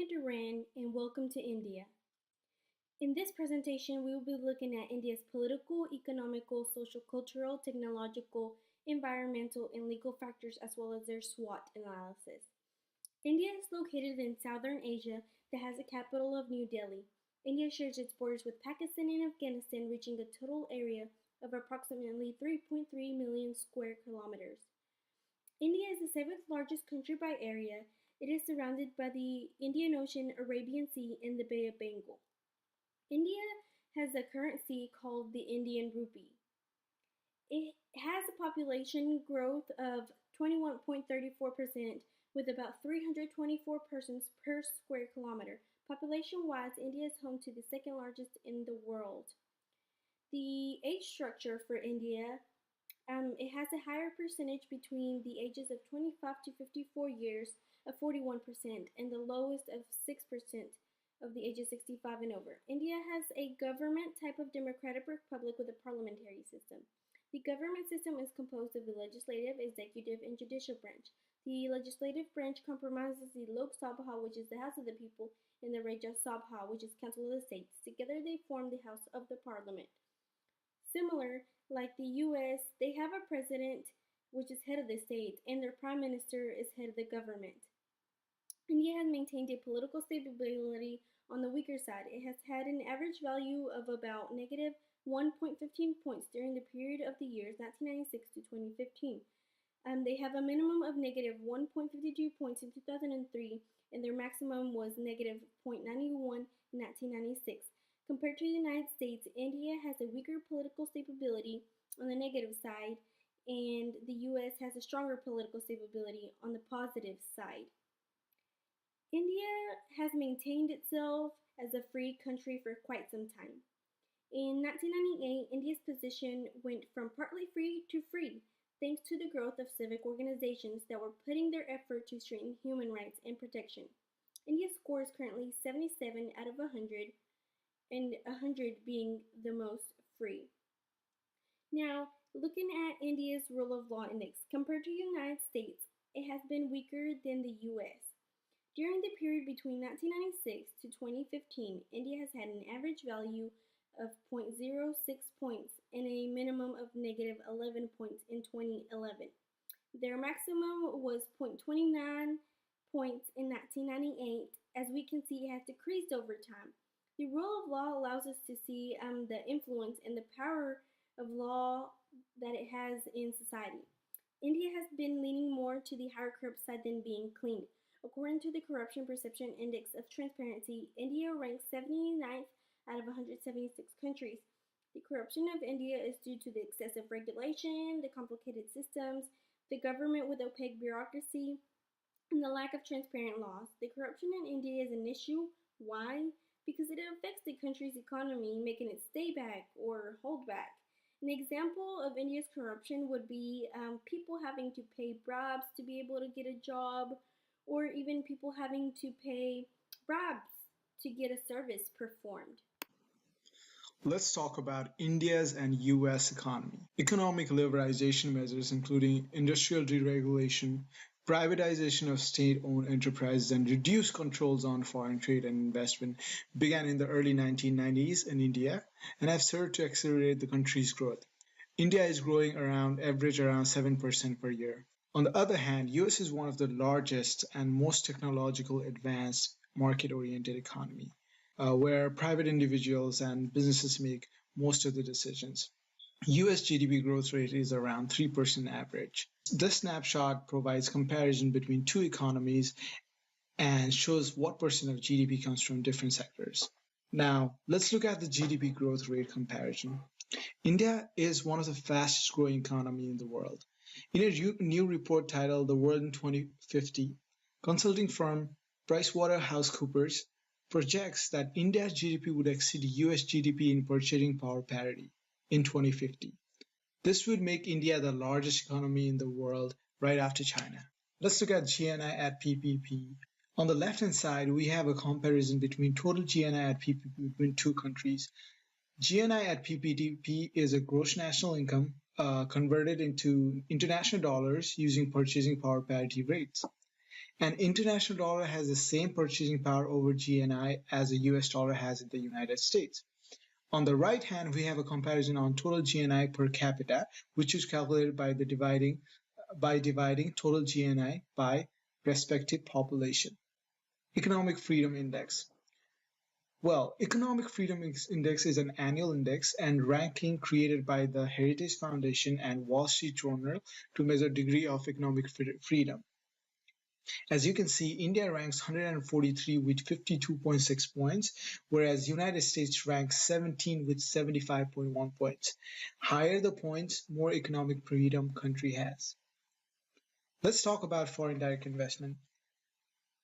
Sonia Duran, and welcome to India. In this presentation, we will be looking at India's political, economical, social, cultural, technological, environmental, and legal factors as well as their SWOT analysis. India is located in southern Asia that has a capital of New Delhi. India shares its borders with Pakistan and Afghanistan, reaching a total area of approximately 3.3 million square kilometers. India is the seventh largest country by area. It is surrounded by the Indian Ocean, Arabian Sea, and the Bay of Bengal. India has a currency called the Indian rupee. It has a population growth of 21.34% with about 324 persons per square kilometer. Population-wise, India is home to the second largest in the world. The age structure for India, it has a higher percentage between the ages of 25 to 54 years of 41% and the lowest of 6% of the ages 65 and over. India has a government type of democratic republic with a parliamentary system. The government system is composed of the legislative, executive, and judicial branch. The legislative branch comprises the Lok Sabha, which is the House of the People, and the Rajya Sabha, which is Council of the States. Together they form the House of the Parliament. Similar, like the US, they have a president, which is head of the state, and their prime minister is head of the government. India has maintained a political stability on the weaker side. It has had an average value of about negative 1.15 points during the period of the years 1996 to 2015. They have a minimum of negative 1.52 points in 2003, and their maximum was negative 0.91 in 1996. Compared to the United States, India has a weaker political stability on the negative side, and the US has a stronger political stability on the positive side. India has maintained itself as a free country for quite some time. In 1998, India's position went from partly free to free, thanks to the growth of civic organizations that were putting their effort to strengthen human rights and protection. India's score is currently 77 out of 100, and 100 being the most free. Now, looking at India's rule of law index, compared to the United States, it has been weaker than the US. During the period between 1996 to 2015, India has had an average value of 0.06 points and a minimum of negative 11 points in 2011. Their maximum was 0.29 points in 1998. As we can see, it has decreased over time. The rule of law allows us to see the influence and the power of law that it has in society. India has been leaning more to the higher corrupt side than being cleaned. According to the Corruption Perception Index of Transparency, India ranks 79th out of 176 countries. The corruption of India is due to the excessive regulation, the complicated systems, the government with opaque bureaucracy, and the lack of transparent laws. The corruption in India is an issue. Why? Because it affects the country's economy, making it stay back or hold back. An example of India's corruption would be people having to pay bribes to be able to get a job, or even people having to pay bribes to get a service performed. Let's talk about India's and US economy. Economic liberalization measures including industrial deregulation, privatization of state-owned enterprises and reduced controls on foreign trade and investment began in the early 1990s in India and have served to accelerate the country's growth. India is growing average around 7% per year. On the other hand, US is one of the largest and most technological advanced market-oriented economy where private individuals and businesses make most of the decisions. US GDP growth rate is around 3% average. This snapshot provides comparison between two economies and shows what percent of GDP comes from different sectors. Now, let's look at the GDP growth rate comparison. India is one of the fastest growing economies in the world. In a new report titled The World in 2050, consulting firm PricewaterhouseCoopers projects that India's GDP would exceed US GDP in purchasing power parity in 2050. This would make India the largest economy in the world right after China. Let's look at GNI at PPP. On the left-hand side, we have a comparison between total GNI at PPP between two countries. GNI at PPP is a gross national income converted into international dollars using purchasing power parity rates. An international dollar has the same purchasing power over GNI as a US dollar has in the United States. On the right hand, we have a comparison on total GNI per capita, which is calculated by dividing total GNI by respective population. Economic Freedom Index. Well, Economic Freedom Index is an annual index and ranking created by the Heritage Foundation and Wall Street Journal to measure degree of economic freedom. As you can see, India ranks 143 with 52.6 points, whereas United States ranks 17 with 75.1 points. Higher the points, more economic freedom country has. Let's talk about foreign direct investment.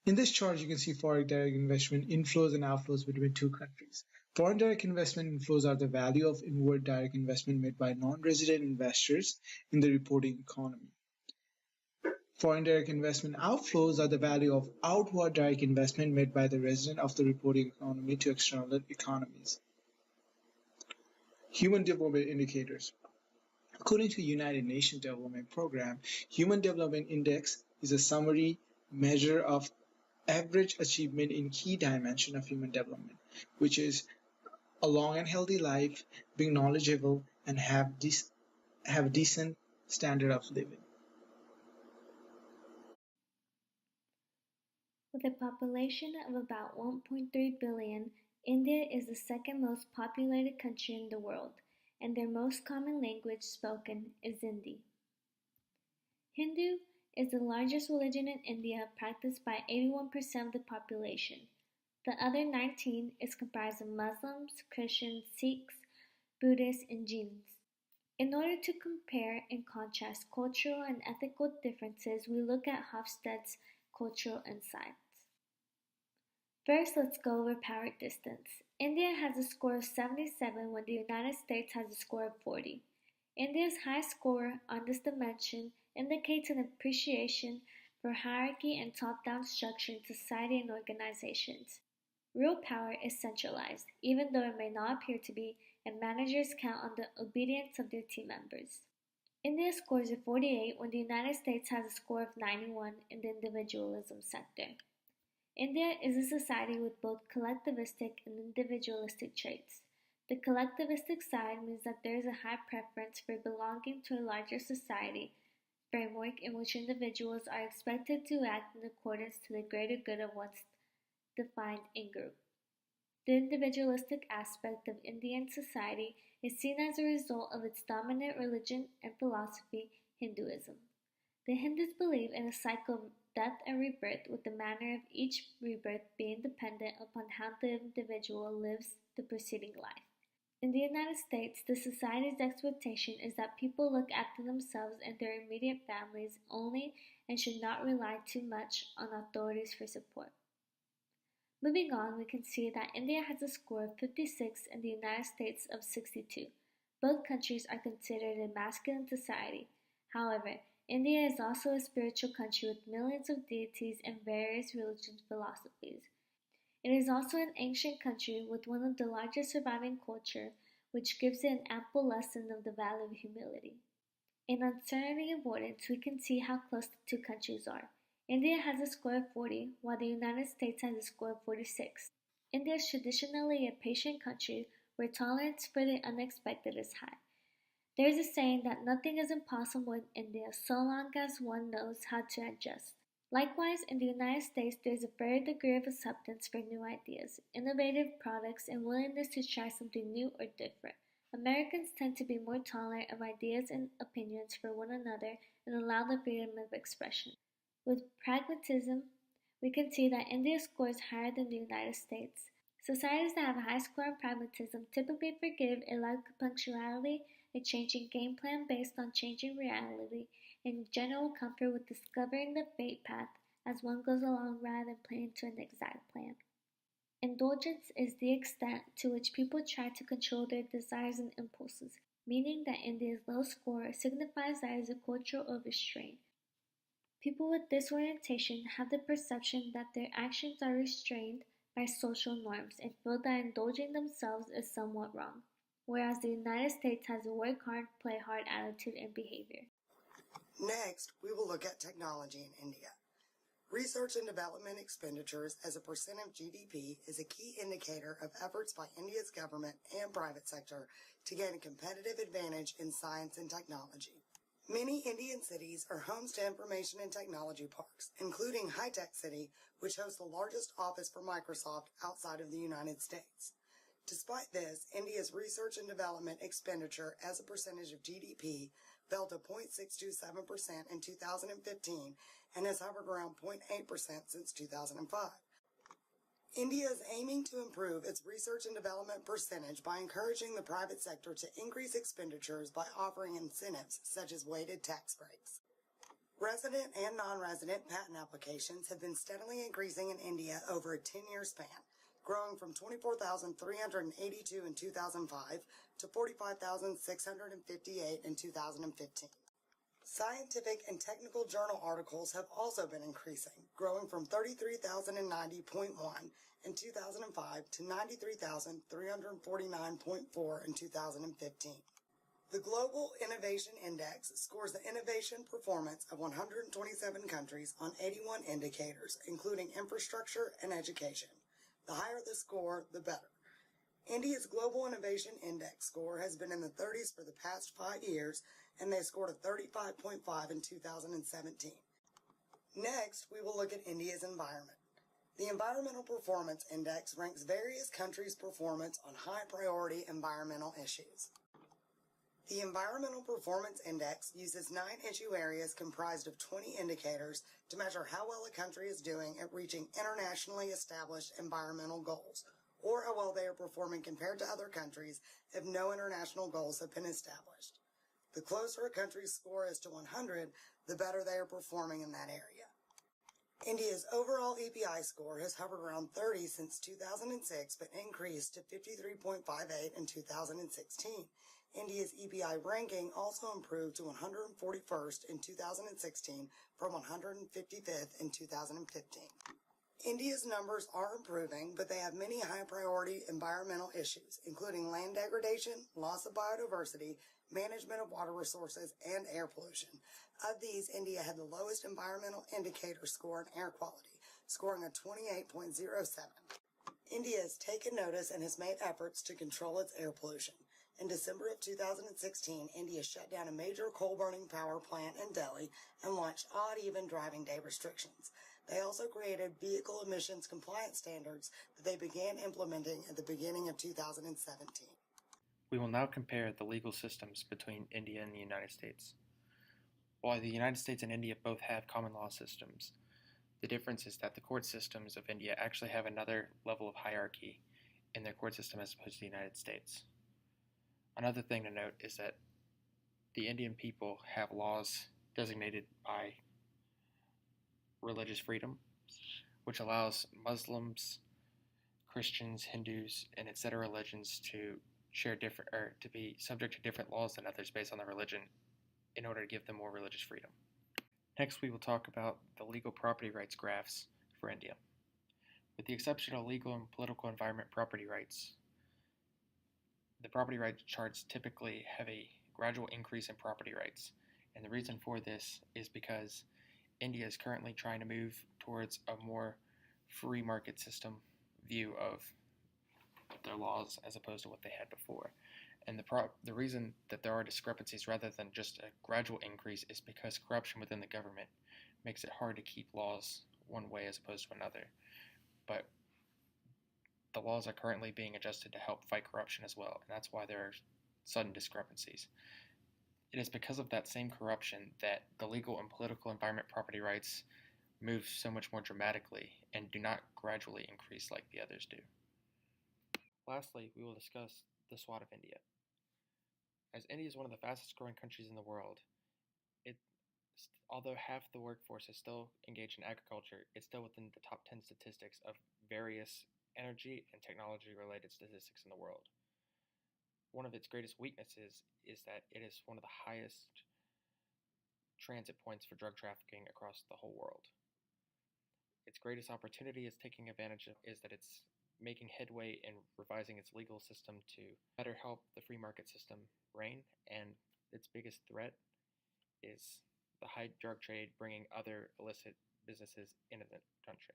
In this chart, you can see foreign direct investment inflows and outflows between two countries. Foreign direct investment inflows are the value of inward direct investment made by non-resident investors in the reporting economy. Foreign direct investment outflows are the value of outward direct investment made by the resident of the reporting economy to external economies. Human Development Indicators. According to United Nations Development Program, Human Development Index is a summary measure of average achievement in key dimension of human development, which is a long and healthy life, being knowledgeable, and have decent standard of living. With a population of about 1.3 billion, India is the second most populated country in the world, and their most common language spoken is Hindi. Hindu is the largest religion in India, practiced by 81% of the population. The other 19 is comprised of Muslims, Christians, Sikhs, Buddhists, and Jains. In order to compare and contrast cultural and ethical differences, we look at Hofstede's cultural insights. First, let's go over power distance. India has a score of 77 when the United States has a score of 40. India's high score on this dimension indicates an appreciation for hierarchy and top-down structure in society and organizations. Real power is centralized, even though it may not appear to be, and managers count on the obedience of their team members. India scores a 48 when the United States has a score of 91 in the individualism sector. India is a society with both collectivistic and individualistic traits. The collectivistic side means that there is a high preference for belonging to a larger society framework in which individuals are expected to act in accordance to the greater good of what's defined in group. The individualistic aspect of Indian society is seen as a result of its dominant religion and philosophy, Hinduism. The Hindus believe in a cycle of death and rebirth, with the manner of each rebirth being dependent upon how the individual lives the preceding life. In the United States, the society's expectation is that people look after themselves and their immediate families only and should not rely too much on authorities for support. Moving on, we can see that India has a score of 56 and the United States of 62. Both countries are considered a masculine society. However, India is also a spiritual country with millions of deities and various religious philosophies. It is also an ancient country with one of the largest surviving culture, which gives it an ample lesson of the value of humility. In uncertainty avoidance, we can see how close the two countries are. India has a score of 40, while the United States has a score of 46. India is traditionally a patient country where tolerance for the unexpected is high. There is a saying that nothing is impossible in India so long as one knows how to adjust. Likewise, in the United States, there is a fair degree of acceptance for new ideas, innovative products, and willingness to try something new or different. Americans tend to be more tolerant of ideas and opinions for one another and allow the freedom of expression. With pragmatism, we can see that India scores higher than the United States. Societies that have a high score on pragmatism typically forgive a lack of punctuality, a changing game plan based on changing reality, and general comfort with discovering the fate path as one goes along rather than playing to an exact plan. Indulgence is the extent to which people try to control their desires and impulses, meaning that India's low score signifies that it is a culture of restraint. People with this orientation have the perception that their actions are restrained by social norms and feel that indulging themselves is somewhat wrong, whereas the United States has a work hard, play hard attitude and behavior. Next, we will look at technology in India. Research and development expenditures as a percent of GDP is a key indicator of efforts by India's government and private sector to gain a competitive advantage in science and technology. Many Indian cities are homes to information and technology parks, including High Tech City, which hosts the largest office for Microsoft outside of the United States. Despite this, India's research and development expenditure as a percentage of GDP fell to 0.627% in 2015 and has hovered around 0.8% since 2005. India is aiming to improve its research and development percentage by encouraging the private sector to increase expenditures by offering incentives such as weighted tax breaks. Resident and non-resident patent applications have been steadily increasing in India over a 10-year span, growing from 24,382 in 2005 to 45,658 in 2015. Scientific and technical journal articles have also been increasing, growing from 33,090.1 in 2005 to 93,349.4 in 2015. The Global Innovation Index scores the innovation performance of 127 countries on 81 indicators, including infrastructure and education. The higher the score, the better. India's Global Innovation Index score has been in the 30s for the past 5 years, and they scored a 35.5 in 2017. Next, we will look at India's environment. The Environmental Performance Index ranks various countries' performance on high-priority environmental issues. The Environmental Performance Index uses 9 issue areas comprised of 20 indicators to measure how well a country is doing at reaching internationally established environmental goals, or how well they are performing compared to other countries if no international goals have been established. The closer a country's score is to 100, the better they are performing in that area. India's overall EPI score has hovered around 30 since 2006, but increased to 53.58 in 2016. India's EPI ranking also improved to 141st in 2016 from 155th in 2015. India's numbers are improving, but they have many high-priority environmental issues, including land degradation, loss of biodiversity, management of water resources, and air pollution. Of these, India had the lowest environmental indicator score in air quality, scoring a 28.07. India has taken notice and has made efforts to control its air pollution. In December of 2016, India shut down a major coal-burning power plant in Delhi and launched odd-even driving day restrictions. They also created vehicle emissions compliance standards that they began implementing at the beginning of 2017. We will now compare the legal systems between India and the United States. While the United States and India both have common law systems, the difference is that the court systems of India actually have another level of hierarchy in their court system as opposed to the United States. Another thing to note is that the Indian people have laws designated by religious freedom, which allows Muslims, Christians, Hindus, and etc. religions to share different or to be subject to different laws than others based on their religion in order to give them more religious freedom. Next, we will talk about the legal property rights graphs for India. With the exception of legal and political environment property rights, the property rights charts typically have a gradual increase in property rights, and the reason for this is because India is currently trying to move towards a more free market system view of their laws as opposed to what they had before. And the reason that there are discrepancies rather than just a gradual increase is because corruption within the government makes it hard to keep laws one way as opposed to another. But the laws are currently being adjusted to help fight corruption as well, and that's why there are sudden discrepancies. It is because of that same corruption that the legal and political environment property rights move so much more dramatically and do not gradually increase like the others do. Lastly, we will discuss the SWOT of India. As India is one of the fastest growing countries in the world, although half the workforce is still engaged in agriculture, it's still within the top 10 statistics of various energy and technology related statistics in the world. One of its greatest weaknesses is that it is one of the highest transit points for drug trafficking across the whole world. Its greatest opportunity is taking advantage of is that it's making headway in revising its legal system to better help the free market system reign, and its biggest threat is the high drug trade bringing other illicit businesses in the country.